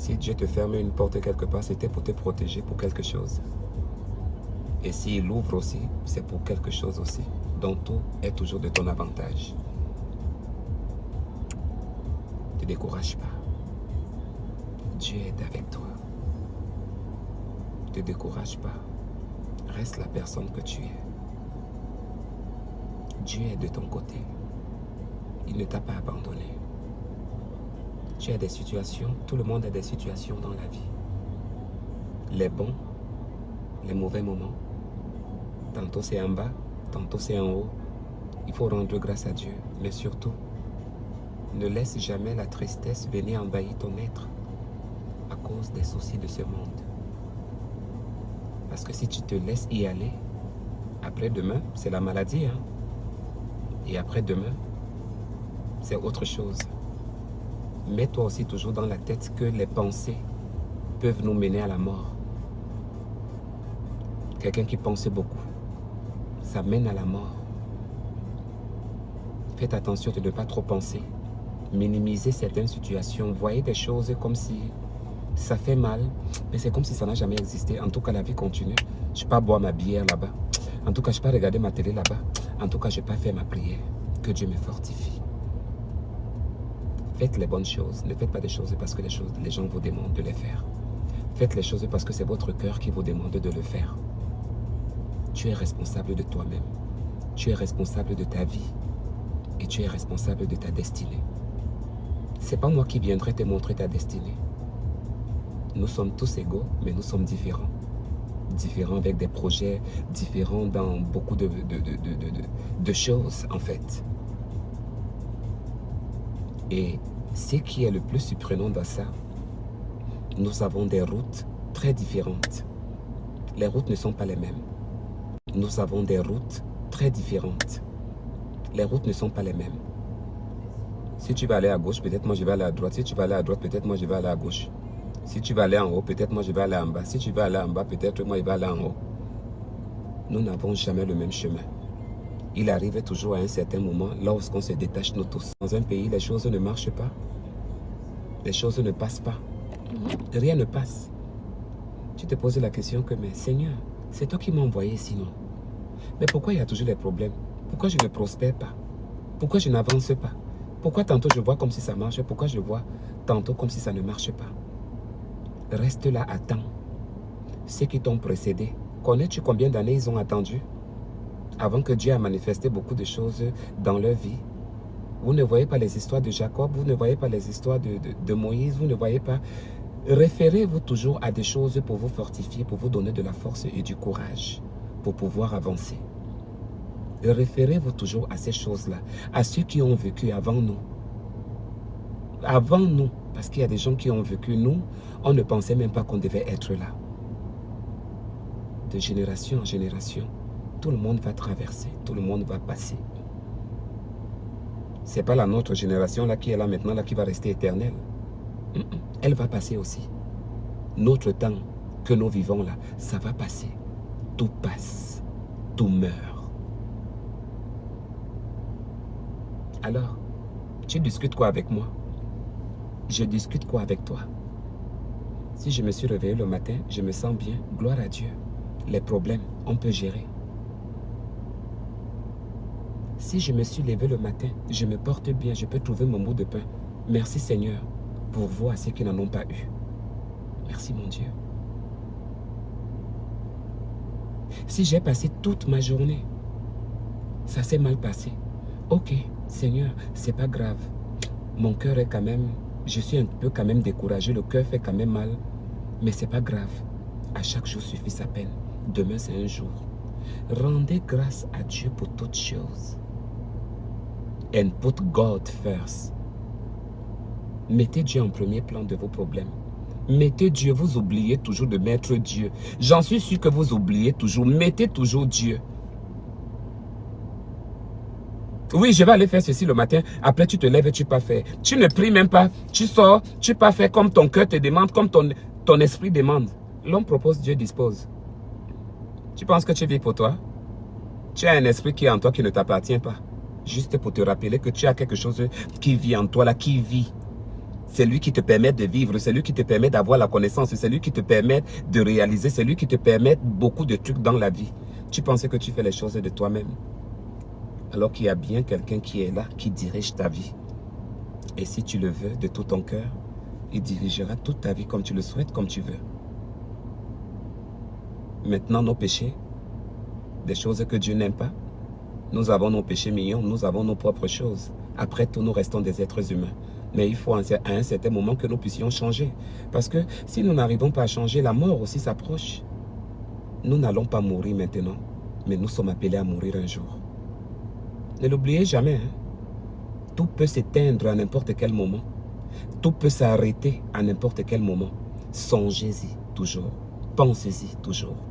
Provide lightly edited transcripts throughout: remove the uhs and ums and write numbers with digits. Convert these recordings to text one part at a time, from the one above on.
Si Dieu te ferme une porte quelque part, c'était pour te protéger pour quelque chose. Et s'il ouvre aussi, c'est pour quelque chose aussi. Donc tout est toujours de ton avantage. Ne te décourage pas. Dieu est avec toi. Ne te décourage pas. Reste la personne que tu es. Dieu est de ton côté. Il ne t'a pas abandonné. Tu as des situations, tout le monde a des situations dans la vie. Les bons, les mauvais moments. Tantôt c'est en bas, tantôt c'est en haut. Il faut rendre grâce à Dieu. Mais surtout, ne laisse jamais la tristesse venir envahir ton être à cause des soucis de ce monde. Parce que si tu te laisses y aller, après-demain, c'est la maladie. Hein? Et après-demain, c'est autre chose. Mets-toi aussi toujours dans la tête que les pensées peuvent nous mener à la mort. Quelqu'un qui pense beaucoup, ça mène à la mort. Faites attention de ne pas trop penser. Minimiser certaines situations. Voyez des choses comme si ça fait mal, mais c'est comme si ça n'a jamais existé. En tout cas, la vie continue. Je ne vais pas boire ma bière là-bas. En tout cas, je ne vais pas regarder ma télé là-bas. En tout cas, je ne vais pas faire ma prière. Que Dieu me fortifie. Faites les bonnes choses. Ne faites pas des choses parce que les gens vous demandent de les faire. Faites les choses parce que c'est votre cœur qui vous demande de le faire. Tu es responsable de toi-même. Tu es responsable de ta vie. Et tu es responsable de ta destinée. Ce n'est pas moi qui viendrai te montrer ta destinée. Nous sommes tous égaux, mais nous sommes différents. Différents avec des projets, différents dans beaucoup de choses, en fait. Et ce qui est le plus surprenant dans ça, nous avons des routes très différentes. Les routes ne sont pas les mêmes. Nous avons des routes très différentes. Les routes ne sont pas les mêmes. Si tu vas aller à gauche, peut-être moi je vais aller à droite. Si tu vas aller à droite, peut-être moi je vais aller à gauche. Si tu vas aller en haut, peut-être moi je vais aller en bas. Si tu vas aller en bas, peut-être moi je vais aller en haut. Nous n'avons jamais le même chemin. Il arrive toujours à un certain moment, lorsqu'on se détache nous tous. Dans un pays, les choses ne marchent pas. Les choses ne passent pas. Rien ne passe. Tu te poses la question que, mais Seigneur, c'est toi qui m'as envoyé sinon. Mais pourquoi il y a toujours des problèmes? Pourquoi je ne prospère pas? Pourquoi je n'avance pas? Pourquoi tantôt je vois comme si ça marche? Pourquoi je vois tantôt comme si ça ne marche pas? Reste là, attends. Ceux qui t'ont précédé, connais-tu combien d'années ils ont attendu avant que Dieu a manifesté beaucoup de choses dans leur vie? Vous ne voyez pas les histoires de Jacob, vous ne voyez pas les histoires de Moïse, vous ne voyez pas. Référez-vous toujours à des choses pour vous fortifier, pour vous donner de la force et du courage, pour pouvoir avancer. Référez-vous toujours à ces choses-là, à ceux qui ont vécu avant nous. Avant nous, parce qu'il y a des gens qui ont vécu, nous, on ne pensait même pas qu'on devait être là. De génération en génération, tout le monde va traverser, tout le monde va passer. Ce n'est pas la nôtre génération là qui est là maintenant, là qui va rester éternelle. Elle va passer aussi. Notre temps que nous vivons là, ça va passer. Tout passe, tout meurt. Alors, tu discutes quoi avec moi? Je discute quoi avec toi? Si je me suis réveillé le matin, je me sens bien, gloire à Dieu. Les problèmes, on peut gérer. Si je me suis levé le matin, je me porte bien, je peux trouver mon bout de pain. Merci Seigneur, pour vous à ceux qui n'en ont pas eu. Merci mon Dieu. Si j'ai passé toute ma journée, ça s'est mal passé. Ok, Seigneur, c'est pas grave. Mon cœur est quand même, je suis un peu quand même découragé, le cœur fait quand même mal. Mais c'est pas grave. À chaque jour suffit sa peine. Demain c'est un jour. Rendez grâce à Dieu pour toutes choses. And put God first. Mettez Dieu en premier plan de vos problèmes. Mettez Dieu, vous oubliez toujours de mettre Dieu. J'en suis sûr que vous oubliez toujours. Mettez toujours Dieu. Oui, je vais aller faire ceci le matin. Après, tu te lèves et tu pas faire. Tu ne pries même pas. Tu sors, tu pas faire comme ton cœur te demande, comme ton esprit demande. L'homme propose, Dieu dispose. Tu penses que tu vis pour toi? Tu as un esprit qui est en toi qui ne t'appartient pas. Juste pour te rappeler que tu as quelque chose qui vit en toi là, qui vit. C'est lui qui te permet de vivre, c'est lui qui te permet d'avoir la connaissance, c'est lui qui te permet de réaliser, c'est lui qui te permet beaucoup de trucs dans la vie. Tu pensais que tu fais les choses de toi-même, alors qu'il y a bien quelqu'un qui est là, qui dirige ta vie. Et si tu le veux de tout ton cœur, il dirigera toute ta vie comme tu le souhaites, comme tu veux. Maintenant, nos péchés, des choses que Dieu n'aime pas, nous avons nos péchés mignons, nous avons nos propres choses. Après tout, nous restons des êtres humains. Mais il faut à un certain moment que nous puissions changer. Parce que si nous n'arrivons pas à changer, la mort aussi s'approche. Nous n'allons pas mourir maintenant, mais nous sommes appelés à mourir un jour. Ne l'oubliez jamais, hein? Tout peut s'éteindre à n'importe quel moment. Tout peut s'arrêter à n'importe quel moment. Songez-y toujours. Pensez-y toujours.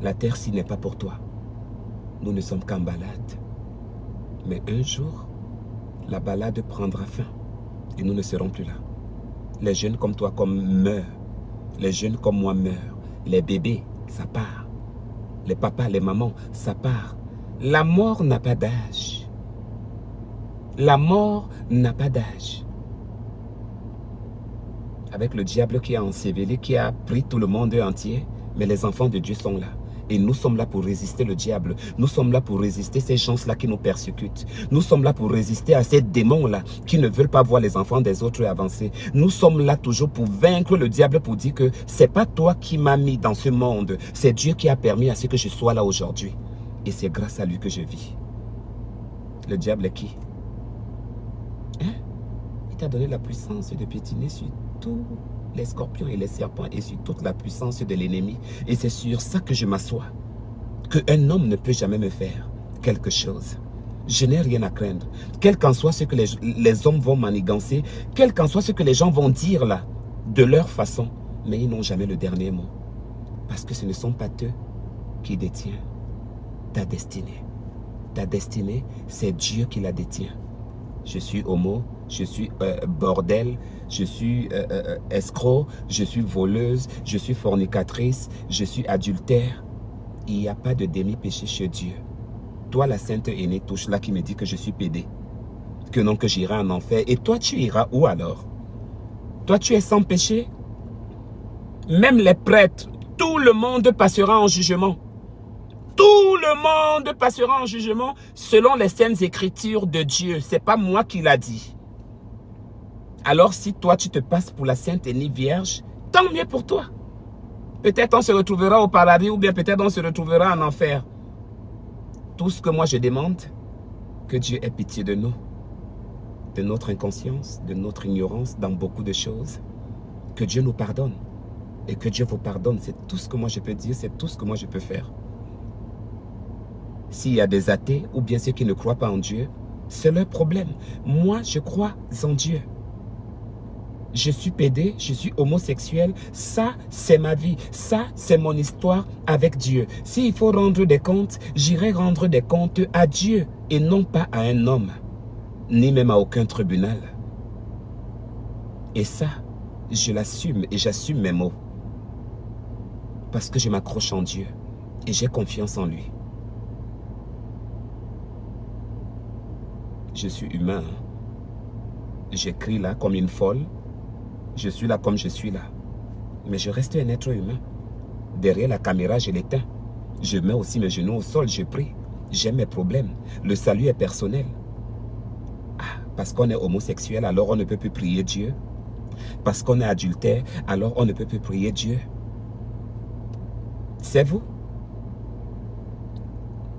La terre-ci n'est pas pour toi. Nous ne sommes qu'en balade. Mais un jour, la balade prendra fin et nous ne serons plus là. Les jeunes comme toi meurent. Les jeunes comme moi meurent. Les bébés, ça part. Les papas, les mamans, ça part. La mort n'a pas d'âge. La mort n'a pas d'âge. Avec le diable qui a enseveli, qui a pris tout le monde entier, mais les enfants de Dieu sont là. Et nous sommes là pour résister le diable. Nous sommes là pour résister ces gens-là qui nous persécutent. Nous sommes là pour résister à ces démons-là qui ne veulent pas voir les enfants des autres avancer. Nous sommes là toujours pour vaincre le diable, pour dire que c'est pas toi qui m'as mis dans ce monde. C'est Dieu qui a permis à ce que je sois là aujourd'hui. Et c'est grâce à lui que je vis. Le diable est qui? Hein? Il t'a donné la puissance de piétiner sur tous les scorpions et les serpents et sur toute la puissance de l'ennemi. Et c'est sur ça que je m'assois. Qu'un homme ne peut jamais me faire quelque chose. Je n'ai rien à craindre. Quel qu'en soit ce que les hommes vont manigancer, quel qu'en soit ce que les gens vont dire là, de leur façon, mais ils n'ont jamais le dernier mot. Parce que ce ne sont pas eux qui détiennent ta destinée. Ta destinée, c'est Dieu qui la détient. Je suis homo, je suis bordel, je suis escroc, je suis voleuse, je suis fornicatrice, je suis adultère. Il n'y a pas de demi-péché chez Dieu. Toi, la sainte aînée touche là qui me dit que je suis pédé, que non, que j'irai en enfer. Et toi, tu iras où alors? Toi, tu es sans péché? Même les prêtres, tout le monde passera en jugement. Tout le monde passera en jugement selon les saintes écritures de Dieu. Ce n'est pas moi qui l'a dit. Alors si toi tu te passes pour la sainte aînée vierge, tant mieux pour toi. Peut-être on se retrouvera au paradis ou bien peut-être on se retrouvera en enfer. Tout ce que moi je demande, que Dieu ait pitié de nous, de notre inconscience, de notre ignorance dans beaucoup de choses. Que Dieu nous pardonne et que Dieu vous pardonne. C'est tout ce que moi je peux dire, c'est tout ce que moi je peux faire. S'il y a des athées ou bien ceux qui ne croient pas en Dieu, c'est leur problème. Moi, je crois en Dieu. Je suis pédé, je suis homosexuel. Ça, c'est ma vie. Ça, c'est mon histoire avec Dieu. S'il faut rendre des comptes, j'irai rendre des comptes à Dieu et non pas à un homme, ni même à aucun tribunal. Et ça, je l'assume et j'assume mes mots. Parce que je m'accroche en Dieu et j'ai confiance en lui. Je suis humain. J'écris là comme une folle. Je suis là comme je suis là. Mais je reste un être humain. Derrière la caméra, je l'éteins. Je mets aussi mes genoux au sol, je prie. J'ai mes problèmes. Le salut est personnel. Ah, parce qu'on est homosexuel, alors on ne peut plus prier Dieu. Parce qu'on est adultère, alors on ne peut plus prier Dieu. C'est vous.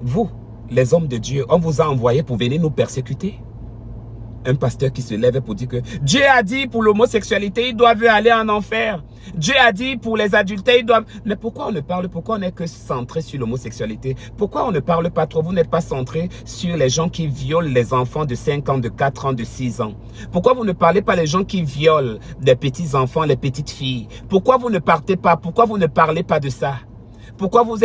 Vous, les hommes de Dieu, on vous a envoyé pour venir nous persécuter. Un pasteur qui se lève pour dire que Dieu a dit pour l'homosexualité, ils doivent aller en enfer. Dieu a dit pour les adultères, ils doivent... Mais pourquoi on ne parle, pourquoi on n'est que centré sur l'homosexualité? Pourquoi on ne parle pas trop? Vous n'êtes pas centré sur les gens qui violent les enfants de 5 ans, de 4 ans, de 6 ans. Pourquoi vous ne parlez pas les gens qui violent les petits enfants, les petites filles? Pourquoi vous ne partez pas? Pourquoi vous ne parlez pas de ça? Pourquoi vous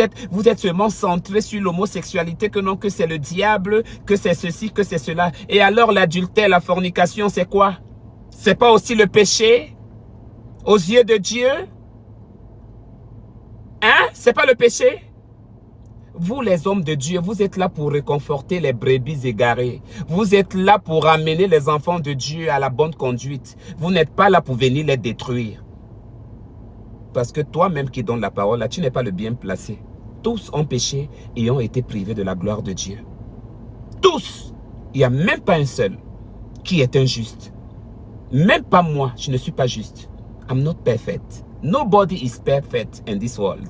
êtes seulement centré sur l'homosexualité, que non, que c'est le diable, que c'est ceci, que c'est cela? Et alors l'adultère, la fornication, c'est quoi? C'est pas aussi le péché aux yeux de Dieu? Hein? C'est pas le péché? Vous les hommes de Dieu, vous êtes là pour réconforter les brebis égarées. Vous êtes là pour amener les enfants de Dieu à la bonne conduite. Vous n'êtes pas là pour venir les détruire. Parce que toi-même qui donnes la parole, là, tu n'es pas le bien placé. Tous ont péché et ont été privés de la gloire de Dieu. Tous. Il n'y a même pas un seul qui est injuste. Même pas moi, je ne suis pas juste. I'm not perfect. Nobody is perfect in this world.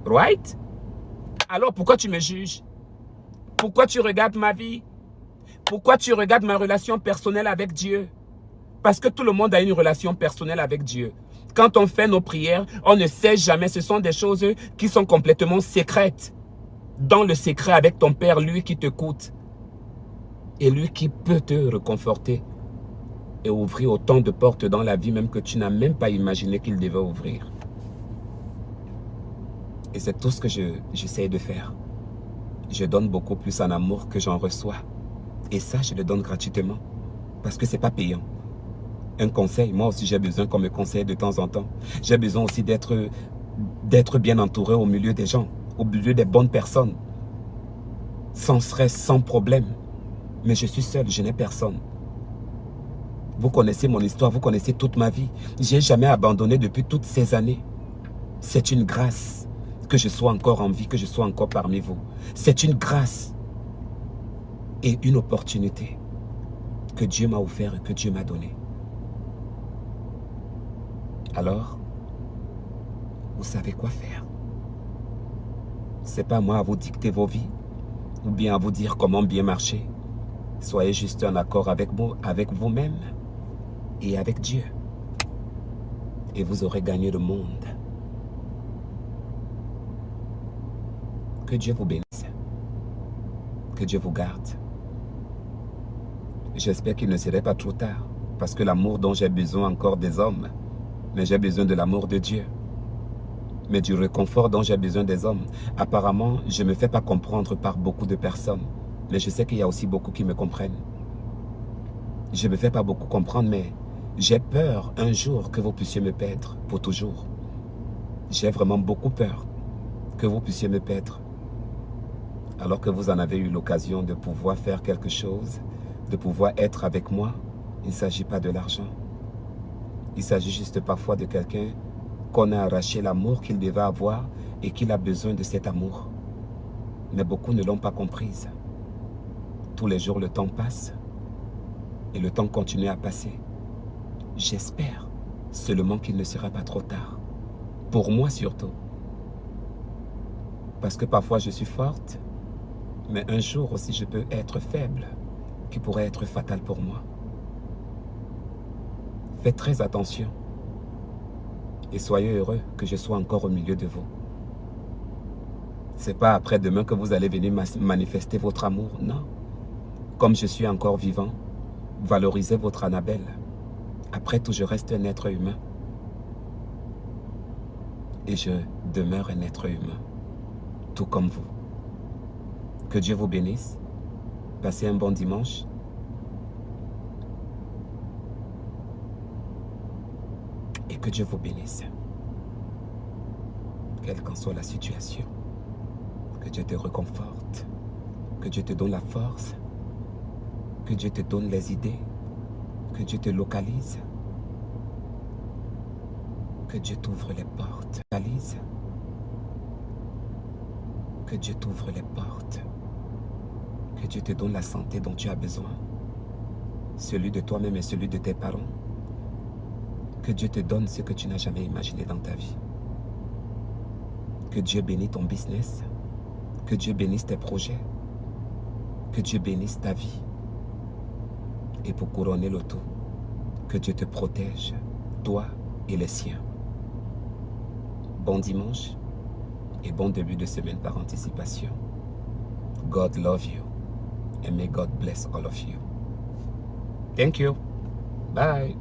Right? Alors pourquoi tu me juges? Pourquoi tu regardes ma vie? Pourquoi tu regardes ma relation personnelle avec Dieu? Parce que tout le monde a une relation personnelle avec Dieu. Quand on fait nos prières, on ne sait jamais. Ce sont des choses qui sont complètement secrètes. Dans le secret avec ton Père, lui qui te coûte. Et lui qui peut te réconforter. Et ouvrir autant de portes dans la vie même que tu n'as même pas imaginé qu'il devait ouvrir. Et c'est tout ce que j'essaie de faire. Je donne beaucoup plus en amour que j'en reçois. Et ça, je le donne gratuitement. Parce que ce n'est pas payant. Un conseil, moi aussi j'ai besoin qu'on me conseille de temps en temps. J'ai besoin aussi d'être bien entouré au milieu des gens. Au milieu des bonnes personnes. Sans stress, sans problème. Mais je suis seul, je n'ai personne. Vous connaissez mon histoire, vous connaissez toute ma vie. Je n'ai jamais abandonné depuis toutes ces années. C'est une grâce que je sois encore en vie, que je sois encore parmi vous. C'est une grâce et une opportunité que Dieu m'a offert et que Dieu m'a donné. Alors, vous savez quoi faire. Ce n'est pas moi à vous dicter vos vies ou bien à vous dire comment bien marcher. Soyez juste en accord avec vous-même et avec Dieu. Et vous aurez gagné le monde. Que Dieu vous bénisse. Que Dieu vous garde. J'espère qu'il ne serait pas trop tard. Parce que l'amour dont j'ai besoin encore des hommes, mais j'ai besoin de l'amour de Dieu. Mais du réconfort dont j'ai besoin des hommes. Apparemment, je ne me fais pas comprendre par beaucoup de personnes. Mais je sais qu'il y a aussi beaucoup qui me comprennent. Je ne me fais pas beaucoup comprendre, mais j'ai peur un jour que vous puissiez me perdre pour toujours. J'ai vraiment beaucoup peur que vous puissiez me perdre. Alors que vous en avez eu l'occasion de pouvoir faire quelque chose, de pouvoir être avec moi, il ne s'agit pas de l'argent. Il s'agit juste parfois de quelqu'un qu'on a arraché l'amour qu'il devait avoir et qu'il a besoin de cet amour. Mais beaucoup ne l'ont pas comprise. Tous les jours, le temps passe et le temps continue à passer. J'espère seulement qu'il ne sera pas trop tard. Pour moi surtout. Parce que parfois je suis forte, mais un jour aussi je peux être faible, qui pourrait être fatal pour moi. Faites très attention et soyez heureux que je sois encore au milieu de vous. Ce n'est pas après-demain que vous allez venir manifester votre amour, non. Comme je suis encore vivant, valorisez votre Annabelle. Après tout, je reste un être humain. Et je demeure un être humain, tout comme vous. Que Dieu vous bénisse. Passez un bon dimanche. Et que Dieu vous bénisse. Quelle qu'en soit la situation. Que Dieu te réconforte. Que Dieu te donne la force. Que Dieu te donne les idées. Que Dieu te localise. Que Dieu t'ouvre les portes. Que Dieu t'ouvre les portes. Que Dieu te donne la santé dont tu as besoin. Celui de toi-même et celui de tes parents. Que Dieu te donne ce que tu n'as jamais imaginé dans ta vie. Que Dieu bénisse ton business. Que Dieu bénisse tes projets. Que Dieu bénisse ta vie. Et pour couronner le tout, que Dieu te protège, toi et les siens. Bon dimanche et bon début de semaine par anticipation. God love you and may God bless all of you. Thank you. Bye.